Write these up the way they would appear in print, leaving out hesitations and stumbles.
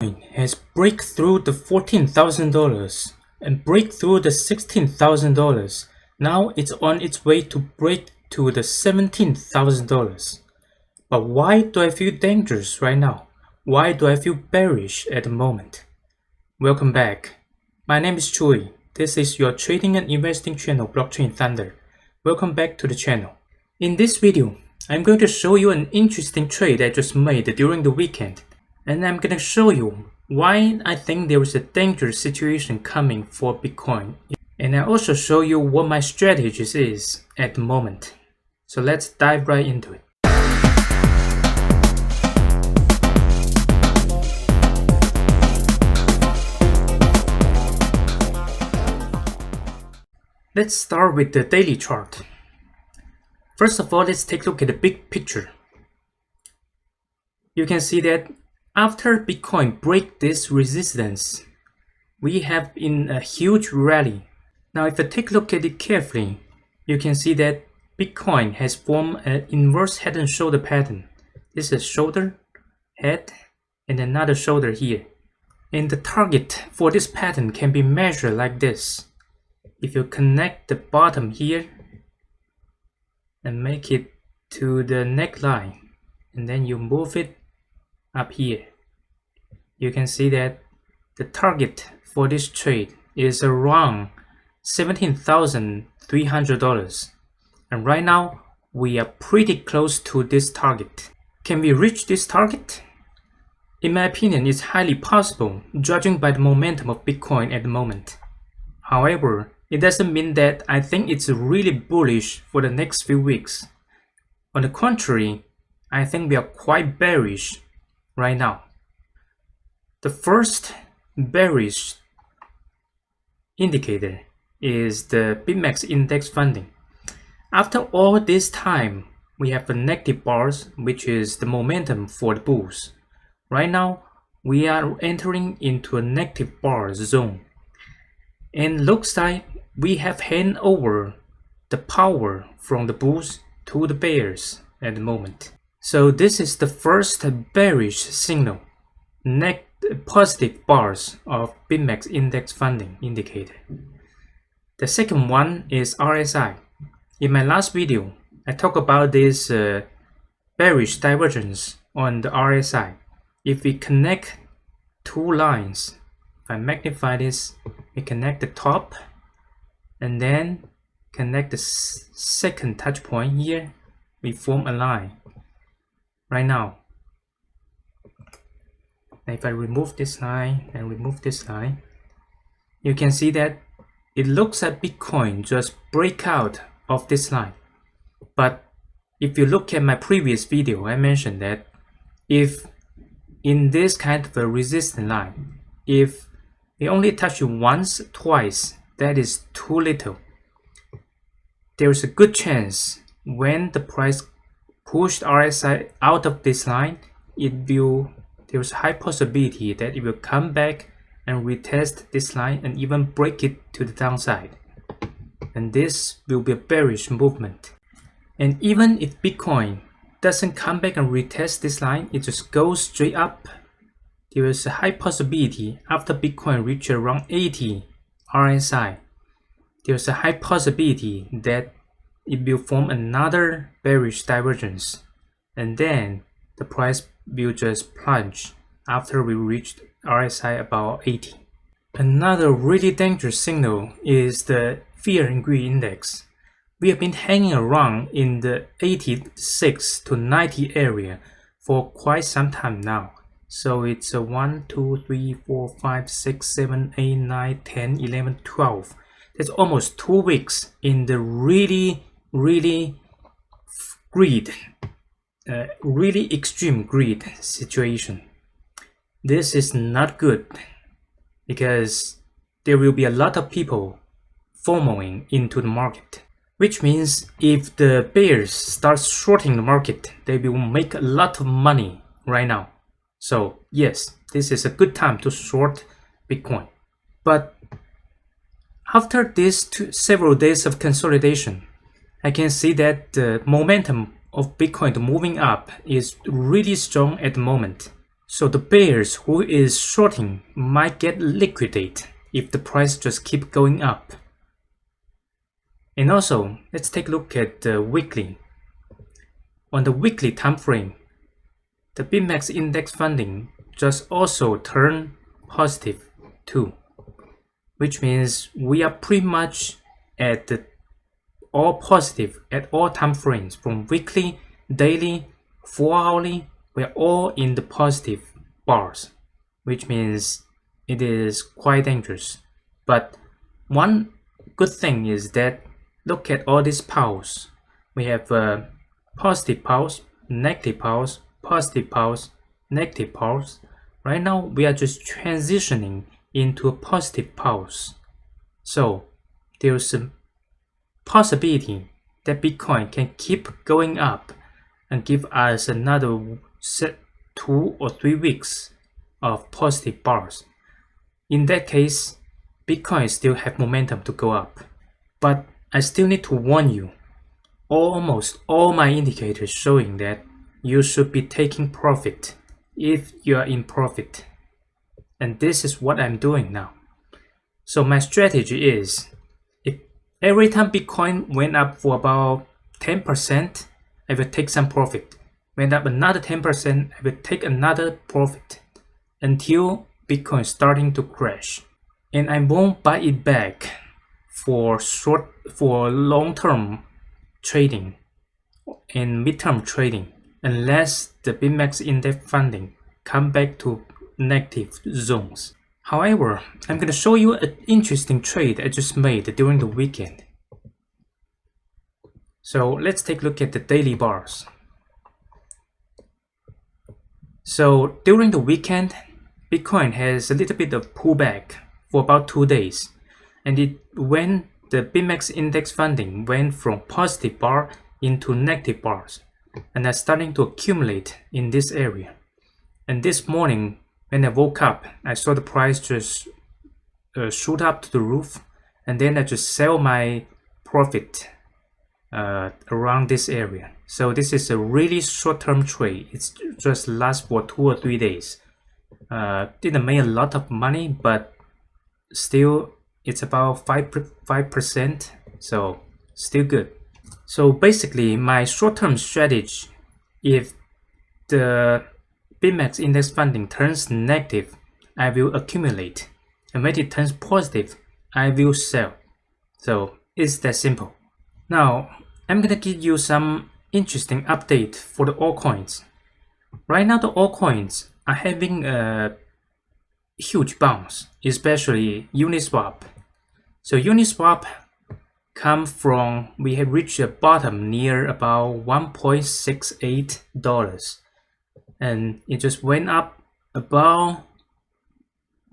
Bitcoin has break through the $14,000 and break through the $16,000. Now it's on its way to break to the $17,000. But why do I feel dangerous right now? Why do I feel bearish at the moment? Welcome back. My name is Choi. This is your trading and investing channel, Blockchain Thunder. Welcome back to the channel. In this video, I'm going to show you an interesting trade I just made during the weekend. And I'm going to show you why I think there is a dangerous situation coming for Bitcoin. And I also show you what my strategies is at the moment. So let's dive right into it. Let's start with the daily chart. First of all, let's take a look at the big picture. You can see that after Bitcoin break this resistance, we have in a huge rally. Now if I take a look at it carefully, you can see that Bitcoin has formed an inverse head and shoulder pattern. This is shoulder, head, and another shoulder here. And the target for this pattern can be measured like this. If you connect the bottom here and make it to the neckline, and then you move it up here, you can see that the target for this trade is around $17,300. And right now we are pretty close to this target. Can we reach this target? In my opinion, it's highly possible, judging by the momentum of Bitcoin at the moment. However, it doesn't mean that I think it's really bullish for the next few weeks. On the contrary, I think we are quite bearish right now. The first bearish indicator is the BitMax index funding. After all this time, we have the negative bars, which is the momentum for the bulls. Right now, we are entering into a negative bar zone. And looks like we have handed over the power from the bulls to the bears at the moment. So this is the first bearish signal, positive bars of BitMax index funding indicator. The second one is RSI. In my last video, I talked about this bearish divergence on the RSI. If we connect two lines, if I magnify this, we connect the top and then connect the second touch point here, we form a line. Right now, if I remove this line and remove this line, you can see that it looks like Bitcoin just break out of this line. But if you look at my previous video, I mentioned that if in this kind of a resistance line, if we only touch it once, twice, that is too little. There is a good chance when the price pushed RSI out of this line, there is a high possibility that it will come back and retest this line and even break it to the downside. And this will be a bearish movement. And even if Bitcoin doesn't come back and retest this line, it just goes straight up, there is a high possibility after Bitcoin reaches around 80 RSI, there's a high possibility that it will form another bearish divergence, and then the price will just plunge after we reach RSI about 80. Another really dangerous signal is the fear and greed index. We have been hanging around in the 86 to 90 area for quite some time now. So it's a 1, 2, 3, 4, 5, 6, 7, 8, 9, 10, 11, 12. That's almost 2 weeks in the really extreme greed situation. This is not good because there will be a lot of people FOMOing into the market, which means if the bears start shorting the market, they will make a lot of money right now. So yes, this is a good time to short Bitcoin. But after this several days of consolidation, I can see that the momentum of Bitcoin moving up is really strong at the moment. So the bears who is shorting might get liquidated if the price just keep going up. And also, let's take a look at the weekly. On the weekly time frame, the BMAX index funding just also turned positive too, which means we are pretty much at the all positive at all time frames, from weekly, daily, 4-hourly. We're all in the positive bars, which means it is quite dangerous. But one good thing is that look at all these pulse. We have positive pulse, negative pulse, positive pulse, negative pulse. Right now we are just transitioning into a positive pulse. So there's a possibility that Bitcoin can keep going up and give us another 2 or 3 weeks of positive bars. In that case, Bitcoin still have momentum to go up. But I still need to warn you, almost all my indicators showing that you should be taking profit if you are in profit. And this is what I'm doing now. So my strategy is, if every time Bitcoin went up for about 10%, I will take some profit. Went up another 10%, I will take another profit until Bitcoin is starting to crash. And I won't buy it back for long-term trading and mid-term trading unless the BMAX index funding come back to negative zones. However, I'm going to show you an interesting trade I just made during the weekend. So let's take a look at the daily bars. So during the weekend, Bitcoin has a little bit of pullback for about 2 days, and the BMAX index funding went from positive bar into negative bars, and are starting to accumulate in this area. And this morning, when I woke up, I saw the price just shoot up to the roof, and then I just sell my profit around this area. So this is a really short-term trade. It's just lasts for 2 or 3 days. Didn't make a lot of money, but still it's about 5%, so still good. So basically my short-term strategy, if the BMAX index funding turns negative, I will accumulate, and when it turns positive, I will sell. So it's that simple. Now I'm gonna give you some interesting update for the altcoins. Right now the altcoins are having a huge bounce, especially Uniswap. So Uniswap we have reached a bottom near about $1.68, and it just went up about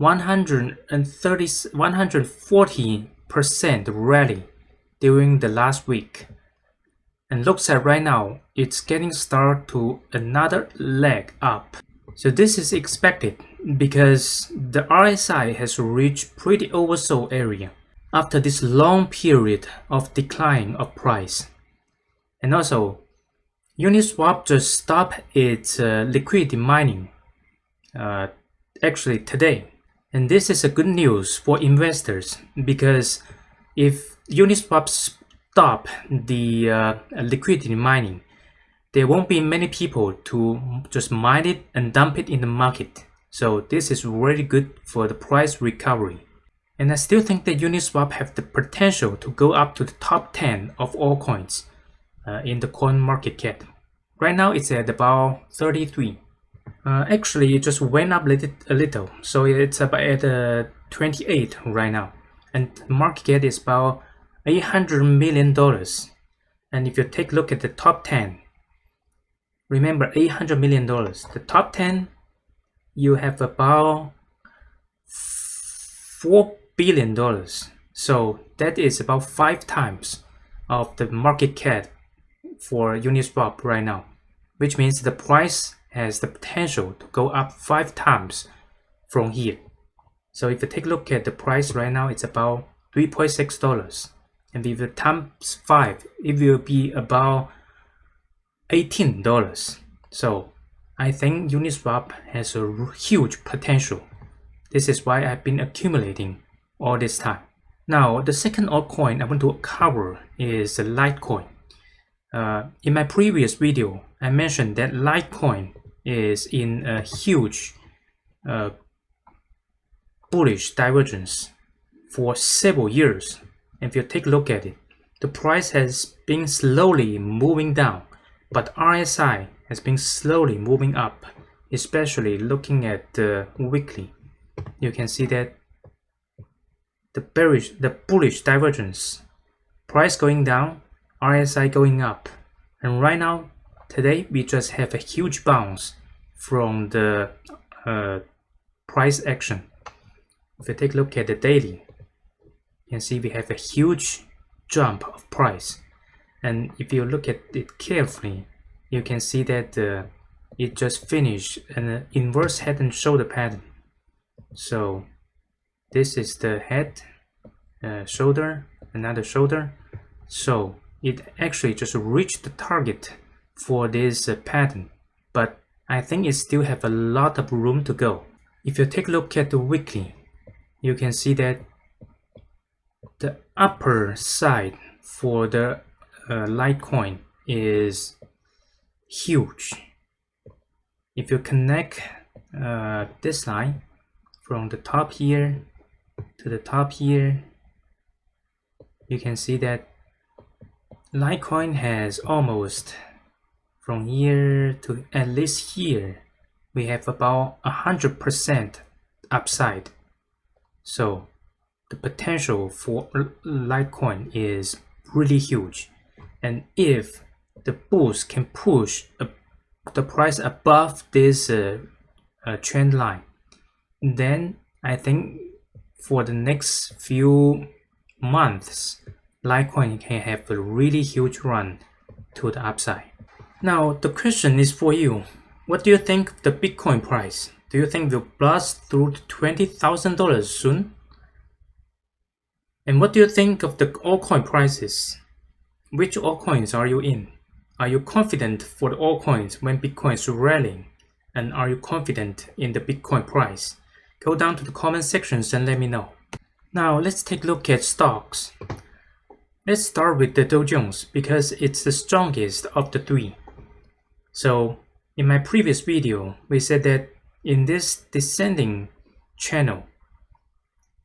140% rally during the last week. And looks like right now it's getting started to another leg up. So this is expected because the RSI has reached pretty oversold area after this long period of decline of price. And also, Uniswap just stopped its liquidity mining actually today. And this is a good news for investors, because if Uniswap stop the liquidity mining, there won't be many people to just mine it and dump it in the market. So this is really good for the price recovery. And I still think that Uniswap have the potential to go up to the top 10 of all coins in the coin market cap. Right now it's at about 33. Actually, it just went up a little, so it's about at 28 right now. And the market cap is about $800 million. And if you take a look at the top 10, remember $800 million. The top 10, you have about $4 billion. So that is about 5 times of the market cap for Uniswap right now, which means the price has the potential to go up 5 times from here. So if you take a look at the price right now, it's about $3.6. And if you times 5, it will be about $18. So I think Uniswap has a huge potential. This is why I've been accumulating all this time. Now, the second altcoin I want to cover is Litecoin. In my previous video, I mentioned that Litecoin is in a huge bullish divergence for several years. And if you take a look at it, the price has been slowly moving down, but RSI has been slowly moving up, especially looking at the weekly. You can see that the bullish divergence, price going down, RSI going up. And right now, today, we just have a huge bounce from the price action. If you take a look at the daily, you can see we have a huge jump of price. And if you look at it carefully, you can see that it just finished an inverse head and shoulder pattern. So this is the head, shoulder, another shoulder. So it actually just reached the target for this pattern, but I think it still have a lot of room to go. If you take a look at the weekly, you can see that the upper side for the Litecoin is huge. If you connect this line from the top here to the top here, you can see that Litecoin has almost from here to at least here, we have about 100% upside. So the potential for Litecoin is really huge. And if the bulls can push the price above this trend line, then I think for the next few months, Litecoin can have a really huge run to the upside. Now the question is for you. What do you think of the Bitcoin price? Do you think we'll blast through $20,000 soon? And what do you think of the altcoin prices? Which altcoins are you in? Are you confident for the altcoins when Bitcoin is rallying? And are you confident in the Bitcoin price? Go down to the comment sections and let me know. Now let's take a look at stocks. Let's start with the Dow Jones because it's the strongest of the three. So in my previous video, we said that in this descending channel,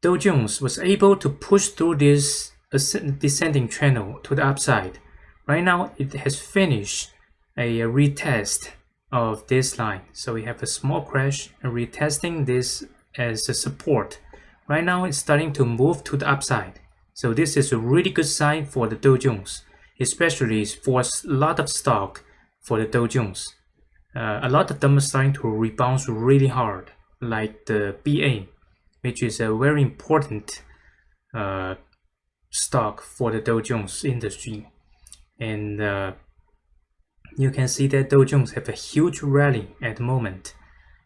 Dow Jones was able to push through this descending channel to the upside. Right now, it has finished a retest of this line. So we have a small crash and retesting this as a support. Right now, it's starting to move to the upside. So this is a really good sign for the Dow Jones, especially for a lot of stock for the Dow Jones. A lot of them are starting to rebound really hard, like the BA, which is a very important stock for the Dow Jones industry. And you can see that Dow Jones have a huge rally at the moment,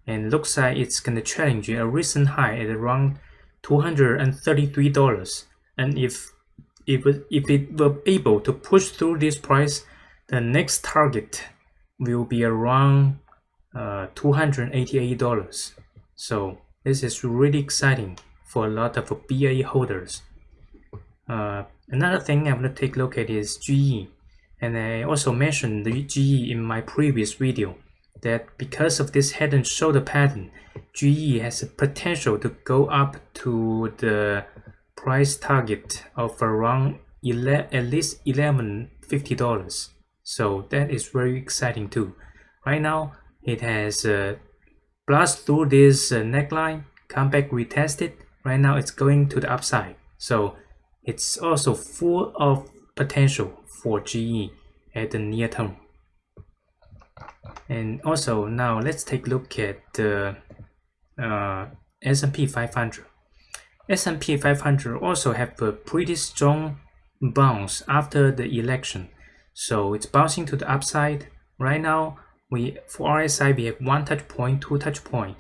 and looks like it's going to challenge a recent high at around $233. And if it were able to push through this price, the next target will be around $288. So this is really exciting for a lot of BA holders. Another thing I'm going to take a look at is GE. And I also mentioned the GE in my previous video, that because of this head and shoulder pattern, GE has a potential to go up to the price target of around at least $1150. So that is very exciting too. Right now, it has blast through this neckline, come back, retest it. Right now, it's going to the upside. So it's also full of potential for GE at the near term. And also now let's take a look at the S&P 500. S&P 500 also have a pretty strong bounce after the election. So it's bouncing to the upside. Right now, for RSI, we have 1 touch point, 2 touch point.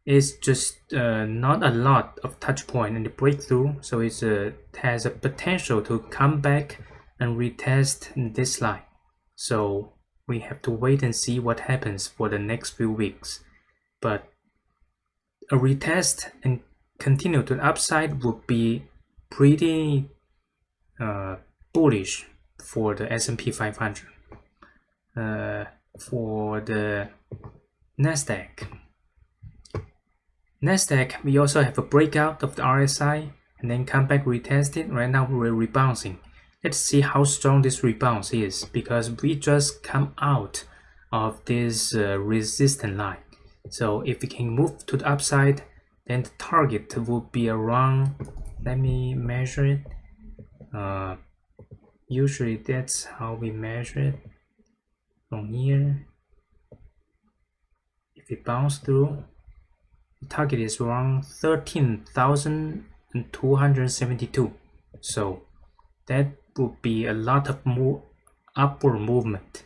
It's just not a lot of touch point in the breakthrough. So it has a potential to come back and retest this line. So we have to wait and see what happens for the next few weeks. But a retest and continue to the upside would be pretty bullish for the S&P 500. For the Nasdaq, we also have a breakout of the RSI and then come back retest it. Right now we're rebounding. Let's see how strong this rebound is, because we just come out of this resistance line. So if we can move to the upside, then the target will be around, let me measure it. Usually that's how we measure it. From here, if it bounce through, the target is around 13,272. So that would be a lot of more upward movement.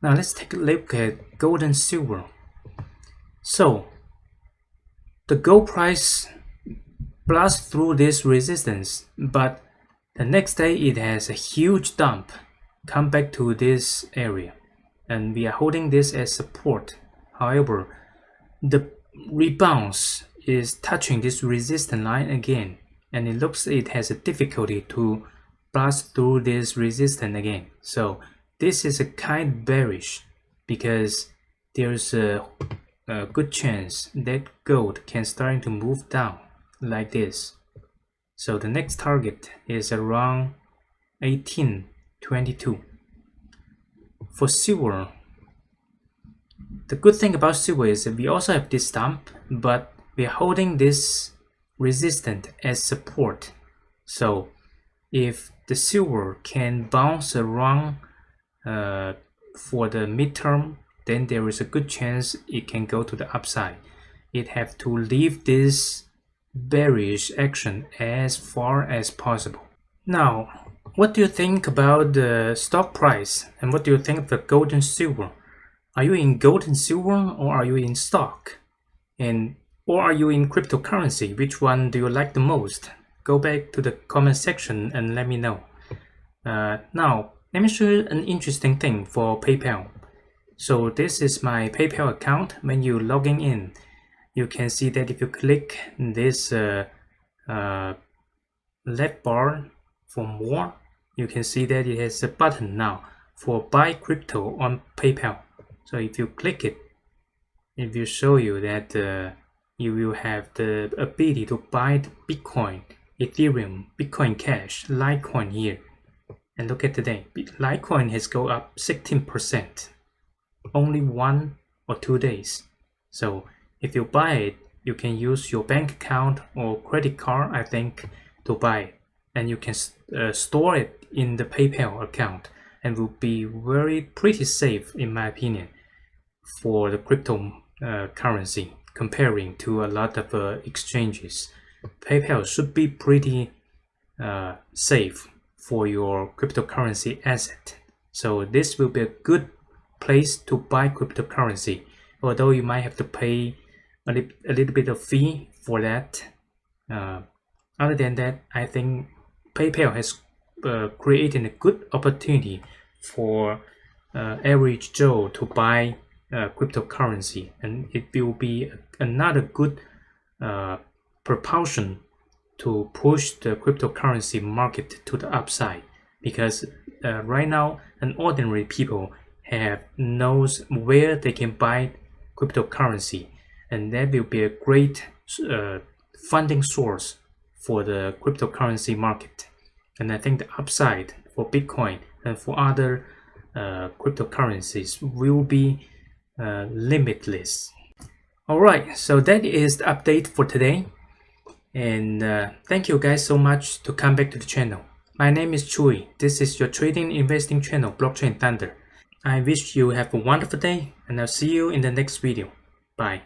Now let's take a look at gold and silver. So the gold price blasts through this resistance, but the next day it has a huge dump, come back to this area, and we are holding this as support. However, the rebounds is touching this resistance line again, and it looks it has a difficulty to blast through this resistance again. So this is a kind of bearish, because there's a good chance that gold can start to move down like this. So the next target is around 1822. For silver, the good thing about silver is that we also have this dump, but we are holding this resistance as support. So if the silver can bounce around for the midterm, then there is a good chance it can go to the upside. It have to leave this bearish action as far as possible. Now, what do you think about the stock price, and what do you think of the gold and silver? Are you in gold and silver, or are you in stock? Or are you in cryptocurrency? Which one do you like the most? Go back to the comment section and let me know. Now, let me show you an interesting thing for PayPal. So this is my PayPal account. When you logging in, you can see that if you click this left bar for more, you can see that it has a button now for buy crypto on PayPal. So if you click it, it will show you that you will have the ability to buy the Bitcoin, Ethereum, Bitcoin Cash, Litecoin here. And look at today, Litecoin has go up 16%, only 1 or 2 days. So if you buy it, you can use your bank account or credit card, I think, to buy it. And you can store it in the PayPal account, and will be pretty safe, in my opinion, for the crypto currency comparing to a lot of exchanges. PayPal should be pretty safe for your cryptocurrency asset. So this will be a good place to buy cryptocurrency, although you might have to pay a little bit of fee for that. Other than that, I think PayPal has created a good opportunity for average Joe to buy cryptocurrency, and it will be another good propulsion to push the cryptocurrency market to the upside, because right now an ordinary people knows where they can buy cryptocurrency, and that will be a great funding source for the cryptocurrency market. And I think the upside for Bitcoin and for other cryptocurrencies will be limitless. Alright, so that is the update for today, and thank you guys so much to come back to the channel. My name is Chui. This is your trading investing channel, Blockchain Thunder. I wish you have a wonderful day, and I'll see you in the next video. Bye.